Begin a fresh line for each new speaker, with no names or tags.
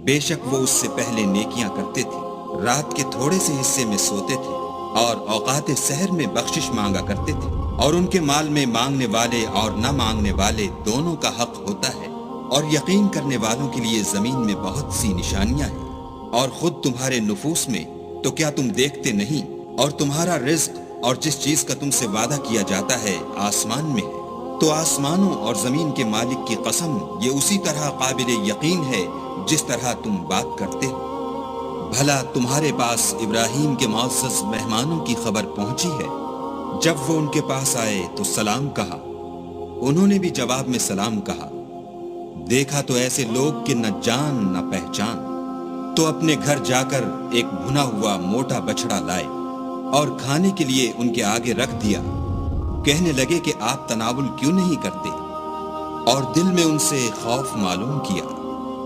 बेशक वो उससे पहले नेकियां करते थे, रात के थोड़े से हिस्से में सोते थे और औकात सहर में बख्शिश मांगा करते थे, और उनके माल में मांगने वाले और न मांगने वाले दोनों का हक होता है। और यकीन करने वालों के लिए जमीन में बहुत सी निशानियां हैं, और खुद तुम्हारे नुफूस में तो क्या तुम देखते नहीं, और तुम्हारा रिज्क और जिस चीज का तुमसे वादा किया जाता है आसमान में है। तो आसमानों और जमीन के मालिक की कसम, ये उसी तरह काबिल यकीन है जिस तरह तुम बात करते हो। भला तुम्हारे पास इब्राहीम के मुअज़्ज़ज़ मेहमानों की खबर पहुंची है? जब वो उनके पास आए तो सलाम कहा, उन्होंने भी जवाब में सलाम कहा। देखा तो ऐसे लोग कि न जान न पहचान। तो अपने घर जाकर एक भुना हुआ मोटा बछड़ा लाए और खाने के लिए उनके आगे रख दिया। कहने लगे कि आप तनावुल क्यों नहीं करते? और दिल में उनसे खौफ मालूम किया।